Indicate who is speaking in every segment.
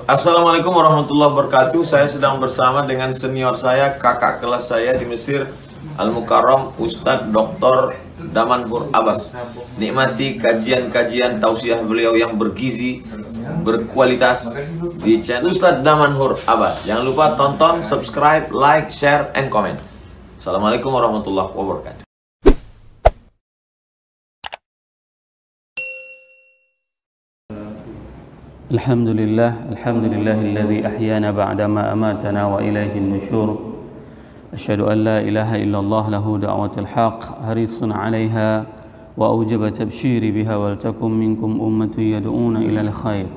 Speaker 1: Assalamualaikum warahmatullahi wabarakatuh. Saya sedang bersama dengan senior saya, kakak kelas saya di Mesir, Al-Mukarram, Ustadz Dr. Damanhur Abbas. Nikmati kajian-kajian tausiah beliau yang bergizi, berkualitas di channel Ustadz Damanhur Abbas. Jangan lupa tonton, subscribe, like, share, and comment. Assalamualaikum warahmatullahi wabarakatuh.
Speaker 2: الحمد لله الذي أحيانا بعدما أماتنا وإليه النشور أشهد أن لا إله إلا الله له دعوة الحق حريص عليها وأوجب تبشيري بها ولتكن منكم أمة يدعون إلى الخير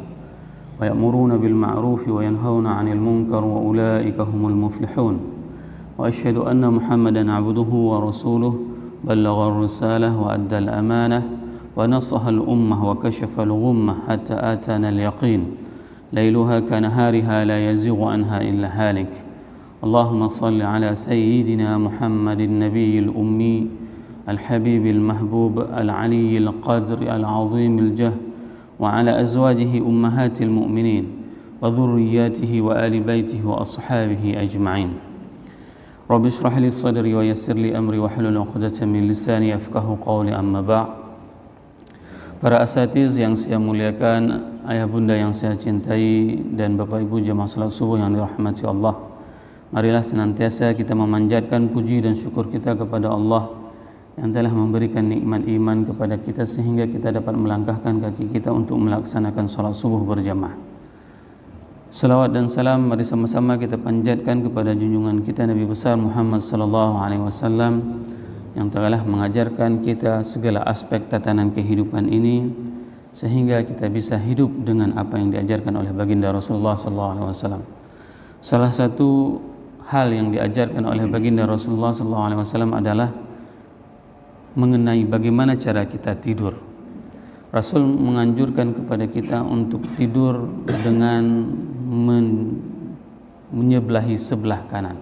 Speaker 2: ويأمرون بالمعروف وينهون عن المنكر وأولئك هم المفلحون وأشهد أن محمدا عبده ورسوله بلغ الرسالة وأدى الأمانة ونصح الأمة وكشف الغمة حتى آتانا اليقين ليلها كنهارها لا يزيغ عنها إلا هالك اللهم صل على سيدنا محمد النبي الأمي الحبيب المحبوب العلي القدر العظيم الجه وعلى أزواجه أمهات المؤمنين وذرياته وآل بيته وأصحابه أجمعين رب اشرح لي صدري ويسر لي أمري واحلل عقدة من لساني يفقهوا قولي أما بعد. Para asatiz yang saya muliakan, ayah bunda yang saya cintai, dan bapak ibu jemaah salat subuh yang dirahmati Allah, marilah senantiasa kita memanjatkan puji dan syukur kita kepada Allah yang telah memberikan nikmat iman kepada kita sehingga kita dapat melangkahkan kaki kita untuk melaksanakan salat subuh berjamaah. Salawat dan salam mari sama-sama kita panjatkan kepada junjungan kita Nabi besar Muhammad sallallahu alaihi wasallam yang telah mengajarkan kita segala aspek tatanan kehidupan ini sehingga kita bisa hidup dengan apa yang diajarkan oleh baginda Rasulullah SAW. Salah satu hal yang diajarkan oleh baginda Rasulullah SAW adalah mengenai bagaimana cara kita tidur. Rasul menganjurkan kepada kita untuk tidur dengan menyebelahi sebelah kanan.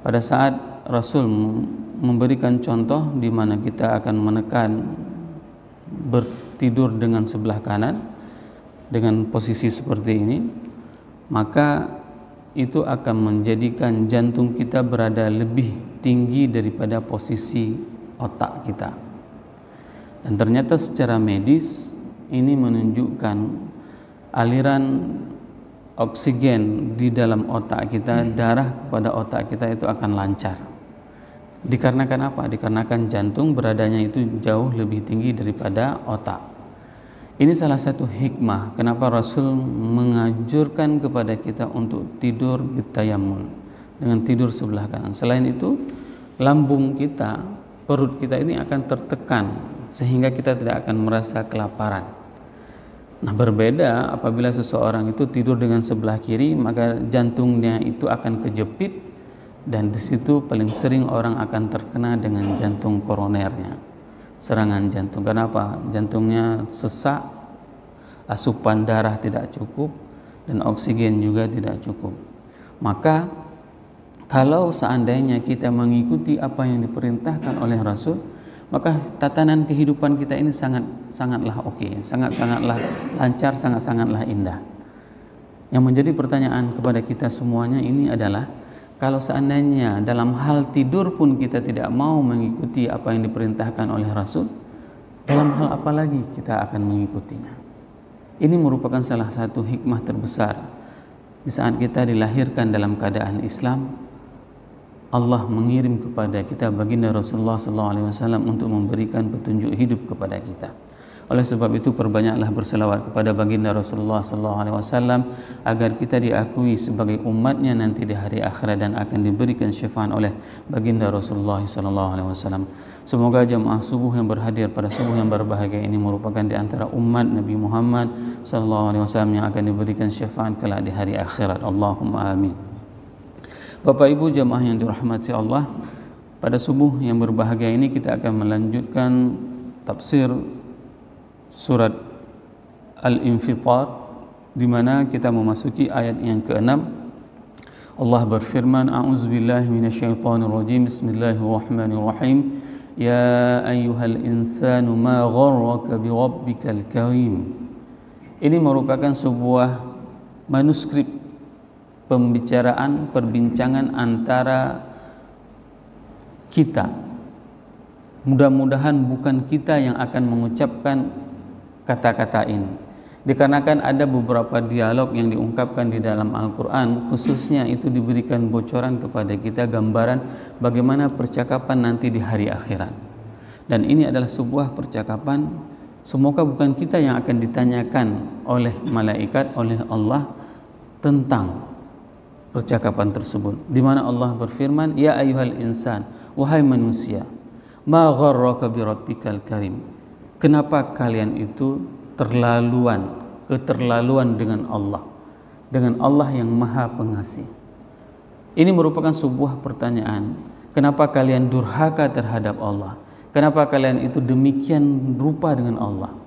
Speaker 2: Pada saat Rasul memberikan contoh di mana kita akan menekan bertidur dengan sebelah kanan dengan posisi seperti ini, maka itu akan menjadikan jantung kita berada lebih tinggi daripada posisi otak kita. Dan ternyata secara medis ini menunjukkan aliran oksigen di dalam otak kita, darah kepada otak kita itu akan lancar. Dikarenakan apa? Dikarenakan jantung beradanya itu jauh lebih tinggi daripada otak. Ini salah satu hikmah kenapa Rasul menganjurkan kepada kita untuk tidur bitayammun, dengan tidur sebelah kanan. Selain itu, lambung kita, perut kita ini akan tertekan sehingga kita tidak akan merasa kelaparan. Nah, berbeda apabila seseorang itu tidur dengan sebelah kiri, maka jantungnya itu akan kejepit dan di situ paling sering orang akan terkena dengan jantung koronernya, serangan jantung. Kenapa? Jantungnya sesak, asupan darah tidak cukup dan oksigen juga tidak cukup. Maka kalau seandainya kita mengikuti apa yang diperintahkan oleh Rasul, maka tatanan kehidupan kita ini sangatlah oke, sangatlah lancar, sangatlah indah. Yang menjadi pertanyaan kepada kita semuanya ini adalah, kalau seandainya dalam hal tidur pun kita tidak mau mengikuti apa yang diperintahkan oleh Rasul, dalam hal apa lagi kita akan mengikutinya? Ini merupakan salah satu hikmah terbesar. Di saat kita dilahirkan dalam keadaan Islam, Allah mengirim kepada kita baginda Rasulullah SAW untuk memberikan petunjuk hidup kepada kita. Oleh sebab itu perbanyaklah berselawat kepada baginda Rasulullah SAW agar kita diakui sebagai umatnya nanti di hari akhirat dan akan diberikan syafaat oleh baginda Rasulullah SAW. Semoga jamaah subuh yang berhadir pada subuh yang berbahagia ini merupakan di antara umat Nabi Muhammad SAW yang akan diberikan syafaat kelak di hari akhirat. Allahumma amin. Bapak Ibu jamaah yang dirahmati Allah, pada subuh yang berbahagia ini kita akan melanjutkan tafsir surat Al-Infitar, di mana kita memasuki ayat yang ke-6. Allah berfirman, a'udzubillahi minasyaitonirrajim, bismillahirrahmanirrahim, ya ayyuhal insanu ma gharraka birabbikal karim. Ini merupakan sebuah manuskrip perbincangan antara kita. Mudah-mudahan bukan kita yang akan mengucapkan kata-kata ini, dikarenakan ada beberapa dialog yang diungkapkan di dalam Al-Quran, khususnya itu diberikan bocoran kepada kita gambaran bagaimana percakapan nanti di hari akhirat. Dan ini adalah sebuah percakapan, semoga bukan kita yang akan ditanyakan oleh malaikat, oleh Allah tentang percakapan tersebut, di mana Allah berfirman, ya ayyuhal insan, wahai manusia, ma gharraka bi rabbikal karim, kenapa kalian itu keterlaluan dengan Allah yang Maha Pengasih. Ini merupakan sebuah pertanyaan, kenapa kalian durhaka terhadap Allah, kenapa kalian itu demikian rupa dengan Allah.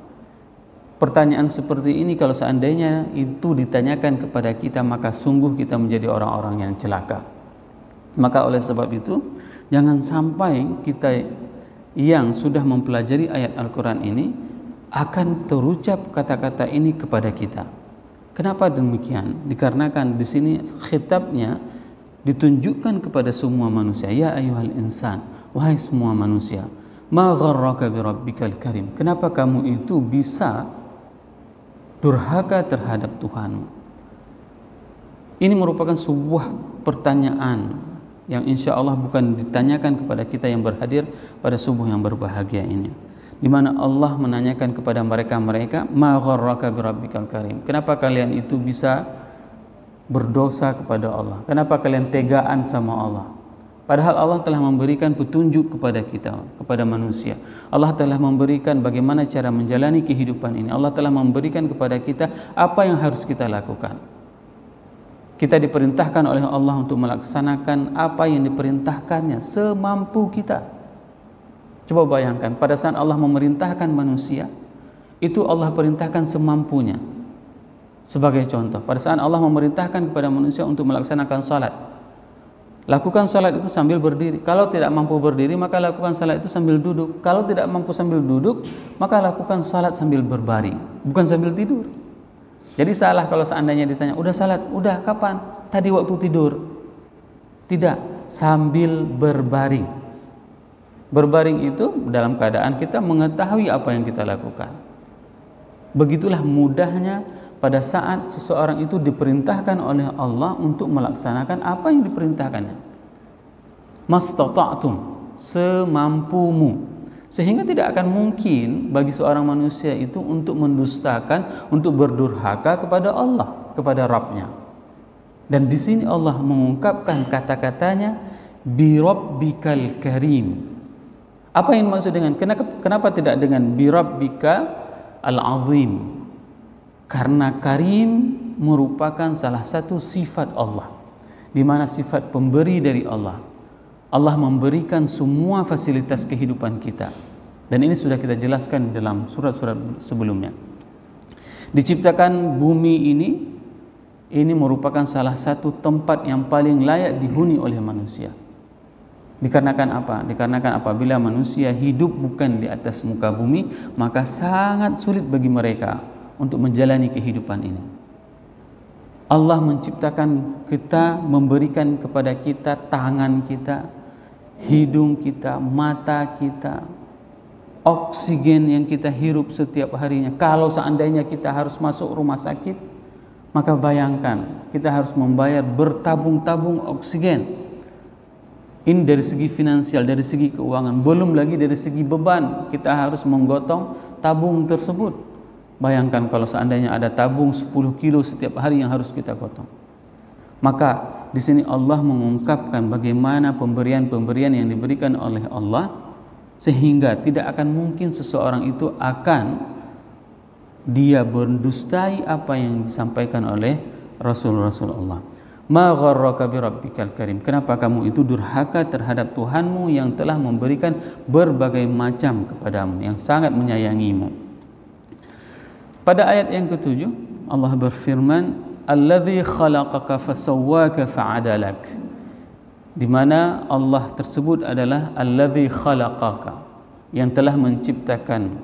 Speaker 2: Pertanyaan seperti ini kalau seandainya itu ditanyakan kepada kita, maka sungguh kita menjadi orang-orang yang celaka. Maka oleh sebab itu, jangan sampai kita yang sudah mempelajari ayat Al-Quran ini akan terucap kata-kata ini kepada kita. Kenapa demikian? Dikarenakan di sini khitabnya ditunjukkan kepada semua manusia. Ya ayyuhal insan, wahai semua manusia, ma gharraka bi rabbikal karim, kenapa kamu itu bisa durhaka terhadap Tuhanmu? Ini merupakan sebuah pertanyaan yang insya Allah bukan ditanyakan kepada kita yang berhadir pada subuh yang berbahagia ini, di mana Allah menanyakan kepada mereka, ma gharraka bi rabbikal karim, kenapa kalian itu bisa berdosa kepada Allah, kenapa kalian tegaan sama Allah, padahal Allah telah memberikan petunjuk kepada kita, kepada manusia. Allah telah memberikan bagaimana cara menjalani kehidupan ini. Allah telah memberikan kepada kita apa yang harus kita lakukan. Kita diperintahkan oleh Allah untuk melaksanakan apa yang diperintahkannya semampu kita. Coba bayangkan, pada saat Allah memerintahkan manusia, itu Allah perintahkan semampunya. Sebagai contoh, pada saat Allah memerintahkan kepada manusia untuk melaksanakan salat, lakukan salat itu sambil berdiri. Kalau tidak mampu berdiri, maka lakukan salat itu sambil duduk. Kalau tidak mampu sambil duduk, maka lakukan salat sambil berbaring, bukan sambil tidur. Jadi salah kalau seandainya ditanya, udah salat? Udah, kapan? Tadi waktu tidur. Tidak, sambil berbaring. Berbaring itu dalam keadaan kita mengetahui apa yang kita lakukan. Begitulah mudahnya pada saat seseorang itu diperintahkan oleh Allah untuk melaksanakan apa yang diperintahkannya. Mastata'tum, semampumu. Sehingga tidak akan mungkin bagi seorang manusia itu untuk mendustakan, untuk berdurhaka kepada Allah, kepada Rabbnya. Dan di sini Allah mengungkapkan kata-katanya, bi rabbikal karim. Apa yang maksud dengan kenapa tidak dengan bi rabbika al-azim? Karena karim merupakan salah satu sifat Allah, di mana sifat pemberi dari Allah. Allah memberikan semua fasilitas kehidupan kita, dan ini sudah kita jelaskan dalam surat-surat sebelumnya. Diciptakan bumi ini merupakan salah satu tempat yang paling layak dihuni oleh manusia. Dikarenakan apa? Dikarenakan apabila manusia hidup bukan di atas muka bumi, maka sangat sulit bagi mereka untuk menjalani kehidupan ini. Allah menciptakan kita, memberikan kepada kita tangan kita, hidung kita, mata kita, oksigen yang kita hirup setiap harinya. Kalau seandainya kita harus masuk rumah sakit, maka bayangkan kita harus membayar bertabung-tabung oksigen. Ini dari segi finansial, dari segi keuangan, belum lagi dari segi beban, kita harus menggotong tabung tersebut. Bayangkan kalau seandainya ada tabung 10 kilo setiap hari yang harus kita gotong. Maka di sini Allah mengungkapkan bagaimana pemberian-pemberian yang diberikan oleh Allah, sehingga tidak akan mungkin seseorang itu akan dia mendustai apa yang disampaikan oleh Rasul-Rasul Allah. Ma gharraka bi rabbikal karim, kenapa kamu itu durhaka terhadap Tuhanmu yang telah memberikan berbagai macam kepadamu, yang sangat menyayangimu. Pada ayat yang ke-7 Allah berfirman, alladzi khalaqaka fasawwaka fa'adalak, di mana Allah tersebut adalah alladzi khalaqaka, yang telah menciptakan,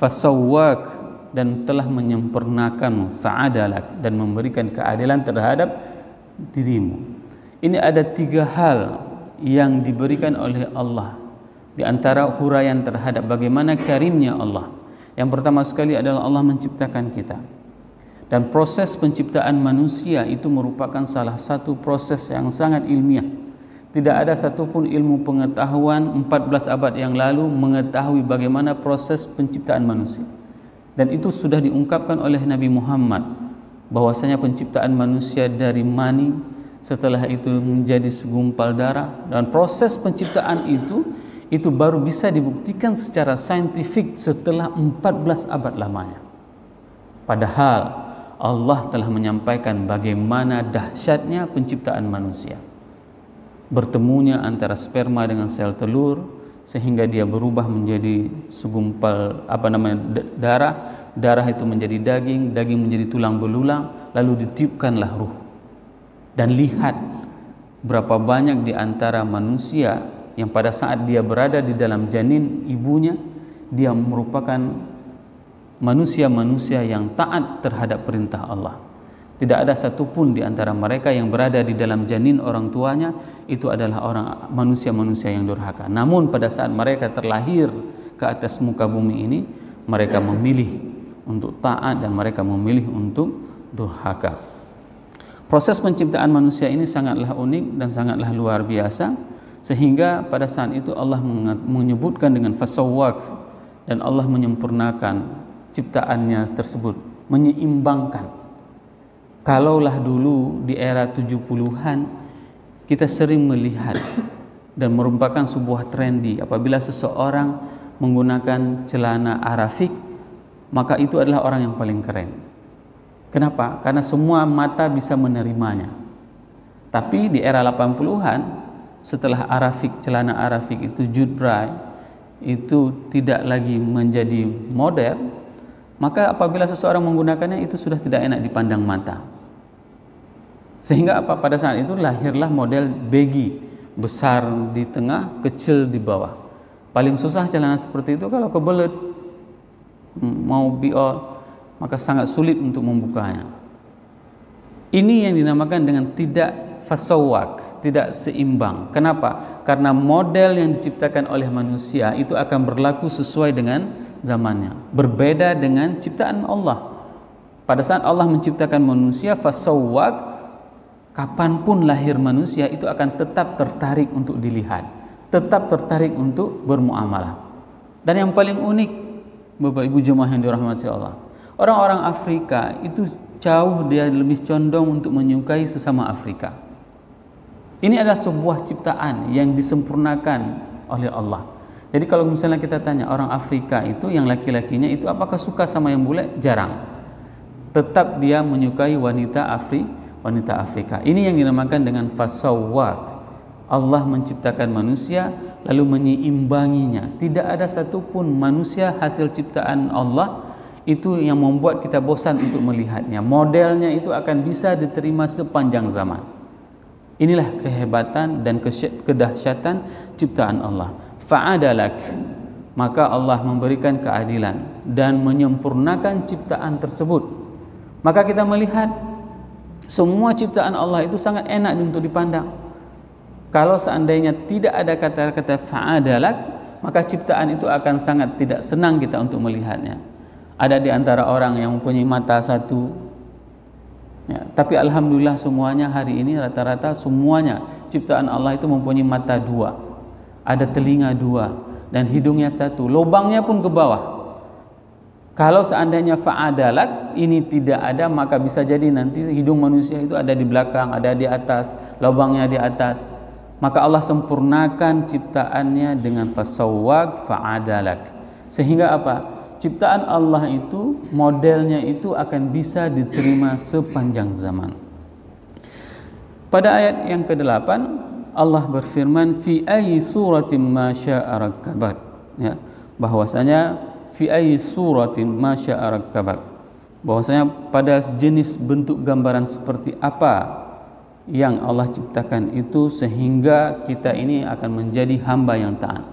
Speaker 2: fasawwak, dan telah menyempurnakanmu, fa'adalak, dan memberikan keadilan terhadap dirimu. Ini ada 3 hal yang diberikan oleh Allah di antara huraian terhadap bagaimana karimnya Allah. Yang pertama sekali adalah Allah menciptakan kita. Dan proses penciptaan manusia itu merupakan salah satu proses yang sangat ilmiah. Tidak ada satupun ilmu pengetahuan 14 abad yang lalu mengetahui bagaimana proses penciptaan manusia. Dan itu sudah diungkapkan oleh Nabi Muhammad, bahwasanya penciptaan manusia dari mani, setelah itu menjadi segumpal darah, dan proses penciptaan itu baru bisa dibuktikan secara saintifik setelah 14 abad lamanya. Padahal Allah telah menyampaikan bagaimana dahsyatnya penciptaan manusia. Bertemunya antara sperma dengan sel telur sehingga dia berubah menjadi segumpal darah itu menjadi daging menjadi tulang belulang, lalu ditiupkanlah ruh. Dan lihat berapa banyak di antara manusia yang pada saat dia berada di dalam janin ibunya, dia merupakan manusia-manusia yang taat terhadap perintah Allah. Tidak ada satupun di antara mereka yang berada di dalam janin orang tuanya itu adalah manusia-manusia yang durhaka. Namun pada saat mereka terlahir ke atas muka bumi ini, mereka memilih untuk taat dan mereka memilih untuk durhaka. Proses penciptaan manusia ini sangatlah unik dan sangatlah luar biasa, sehingga pada saat itu Allah menyebutkan dengan fasawwak, dan Allah menyempurnakan ciptaannya tersebut, menyeimbangkan. Kalaulah dulu di era 70-an kita sering melihat dan merupakan sebuah trendy apabila seseorang menggunakan celana arafik, maka itu adalah orang yang paling keren. Kenapa? Karena semua mata bisa menerimanya. Tapi di era 80-an, setelah celana arafik itu judbrai, itu tidak lagi menjadi modern, maka apabila seseorang menggunakannya itu sudah tidak enak dipandang mata. Sehingga pada saat itu lahirlah model baggy, besar di tengah, kecil di bawah. Paling susah celana seperti itu kalau kebelet mau biol, maka sangat sulit untuk membukanya. Ini yang dinamakan dengan tidak fasawak, tidak seimbang. Kenapa? Karena model yang diciptakan oleh manusia itu akan berlaku sesuai dengan zamannya, berbeda dengan ciptaan Allah. Pada saat Allah menciptakan manusia fasawwak, kapanpun lahir manusia itu akan tetap tertarik untuk dilihat, tetap tertarik untuk bermuamalah. Dan yang paling unik, Bapak Ibu jemaah yang dirahmati Allah, orang-orang Afrika itu jauh dia lebih condong untuk menyukai sesama Afrika. Ini adalah sebuah ciptaan yang disempurnakan oleh Allah. Jadi kalau misalnya kita tanya orang Afrika itu yang laki-lakinya itu apakah suka sama yang bule? Jarang. Tetap dia menyukai wanita Afrika. Ini yang dinamakan dengan fasawwak. Allah menciptakan manusia lalu menyeimbanginya. Tidak ada satupun manusia hasil ciptaan Allah itu yang membuat kita bosan untuk melihatnya. Modelnya itu akan bisa diterima sepanjang zaman. Inilah kehebatan dan kedahsyatan ciptaan Allah. Fa'adalak, maka Allah memberikan keadilan dan menyempurnakan ciptaan tersebut. Maka kita melihat semua ciptaan Allah itu sangat enak untuk dipandang. Kalau seandainya tidak ada kata-kata fa'adalak, maka ciptaan itu akan sangat tidak senang kita untuk melihatnya. Ada di antara orang yang mempunyai mata satu, ya, tapi alhamdulillah semuanya hari ini rata-rata semuanya ciptaan Allah itu mempunyai mata 2. Ada telinga 2 dan hidungnya 1, lubangnya pun ke bawah. Kalau seandainya fa'adalak ini tidak ada, maka bisa jadi nanti hidung manusia itu ada di belakang, ada di atas, lubangnya di atas. Maka Allah sempurnakan ciptaannya dengan fasawwak fa'adalak. Sehingga apa? Ciptaan Allah itu, modelnya itu akan bisa diterima sepanjang zaman. Pada ayat yang ke-8 Allah berfirman fi ayyi suratin ma syaa rakkabat, ya, bahwasanya fi ayyi suratin ma syaa rakkabat, bahwasanya pada jenis bentuk gambaran seperti apa yang Allah ciptakan itu sehingga kita ini akan menjadi hamba yang taat.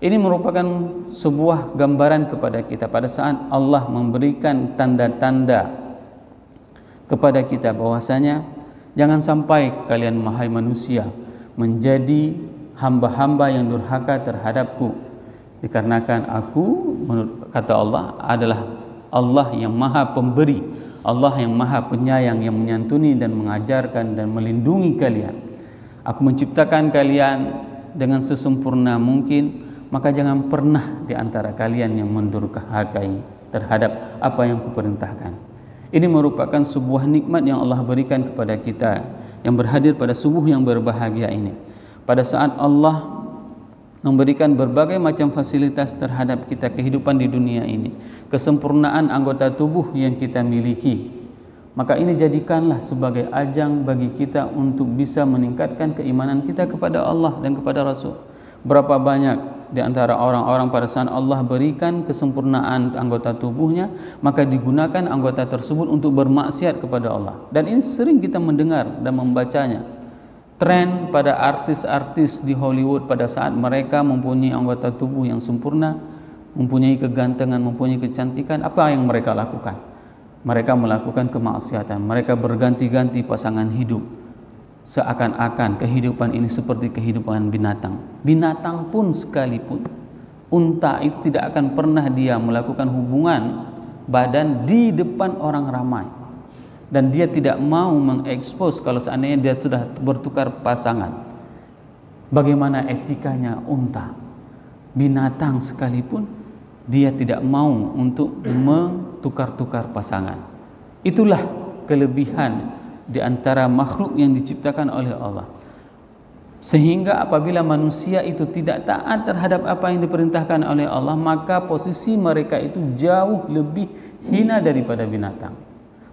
Speaker 2: Ini merupakan sebuah gambaran kepada kita pada saat Allah memberikan tanda-tanda kepada kita bahwasanya jangan sampai kalian wahai manusia menjadi hamba-hamba yang durhaka terhadapku, dikarenakan aku, menurut kata Allah, adalah Allah yang maha pemberi, Allah yang maha penyayang, yang menyantuni dan mengajarkan dan melindungi kalian. Aku menciptakan kalian dengan sesempurna mungkin, maka jangan pernah di antara kalian yang mendurhakai terhadap apa yang kuperintahkan. Ini merupakan sebuah nikmat yang Allah berikan kepada kita yang berhadir pada subuh yang berbahagia ini. Pada saat Allah memberikan berbagai macam fasilitas terhadap kita kehidupan di dunia ini, kesempurnaan anggota tubuh yang kita miliki, maka ini jadikanlah sebagai ajang bagi kita untuk bisa meningkatkan keimanan kita kepada Allah dan kepada Rasul. Berapa banyak di antara orang-orang pada saat Allah berikan kesempurnaan anggota tubuhnya, maka digunakan anggota tersebut untuk bermaksiat kepada Allah. Dan ini sering kita mendengar dan membacanya. Tren pada artis-artis di Hollywood pada saat mereka mempunyai anggota tubuh yang sempurna, mempunyai kegantengan, mempunyai kecantikan, apa yang mereka lakukan? Mereka melakukan kemaksiatan, mereka berganti-ganti pasangan hidup. Seakan-akan kehidupan ini seperti kehidupan binatang. Binatang pun sekalipun, unta itu tidak akan pernah dia melakukan hubungan badan di depan orang ramai. Dan dia tidak mau mengekspos kalau seandainya dia sudah bertukar pasangan. Bagaimana etikanya unta? Binatang sekalipun dia tidak mau untuk bertukar pasangan. Itulah kelebihan di antara makhluk yang diciptakan oleh Allah. Sehingga apabila manusia itu tidak taat terhadap apa yang diperintahkan oleh Allah, maka posisi mereka itu jauh lebih hina daripada binatang.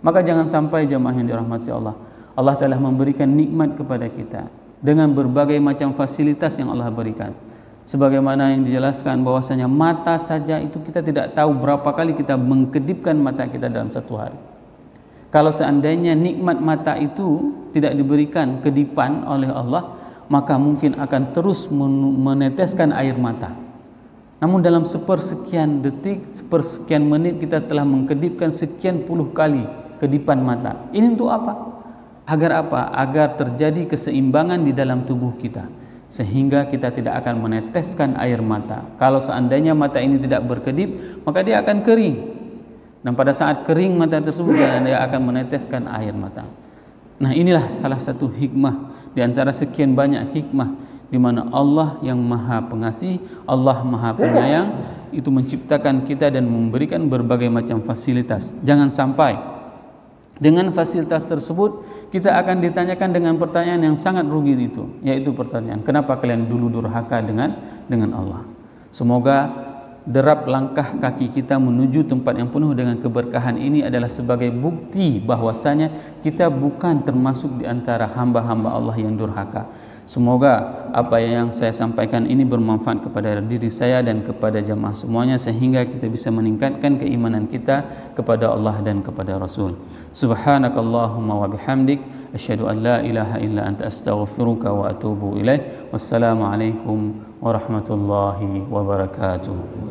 Speaker 2: Maka jangan sampai jemaah yang dirahmati Allah, Allah telah memberikan nikmat kepada kita dengan berbagai macam fasilitas yang Allah berikan. Sebagaimana yang dijelaskan bahwasanya mata saja itu kita tidak tahu berapa kali kita mengkedipkan mata kita dalam satu hari. Kalau seandainya nikmat mata itu tidak diberikan kedipan oleh Allah, maka mungkin akan terus meneteskan air mata. Namun dalam sepersekian detik, sepersekian menit kita telah mengkedipkan sekian puluh kali kedipan mata. Ini untuk apa? Agar apa? Agar terjadi keseimbangan di dalam tubuh kita, sehingga kita tidak akan meneteskan air mata. Kalau seandainya mata ini tidak berkedip, maka dia akan kering. Dan pada saat kering mata tersebut, dia akan meneteskan air mata. Nah, inilah salah satu hikmah di antara sekian banyak hikmah di mana Allah yang Maha Pengasih, Allah Maha Penyayang itu menciptakan kita dan memberikan berbagai macam fasilitas. Jangan sampai dengan fasilitas tersebut kita akan ditanyakan dengan pertanyaan yang sangat rugi itu, yaitu pertanyaan, kenapa kalian dulu durhaka dengan Allah? Semoga derap langkah kaki kita menuju tempat yang penuh dengan keberkahan ini adalah sebagai bukti bahwasanya kita bukan termasuk di antara hamba-hamba Allah yang durhaka. Semoga apa yang saya sampaikan ini bermanfaat kepada diri saya dan kepada jamaah semuanya, sehingga kita bisa meningkatkan keimanan kita kepada Allah dan kepada Rasul. Subhanakallahumma wa bihamdik, asyhadu an la ilaha illa anta astaghfiruka wa atubu ilaik. Wassalamualaikum warahmatullahi wabarakatuh.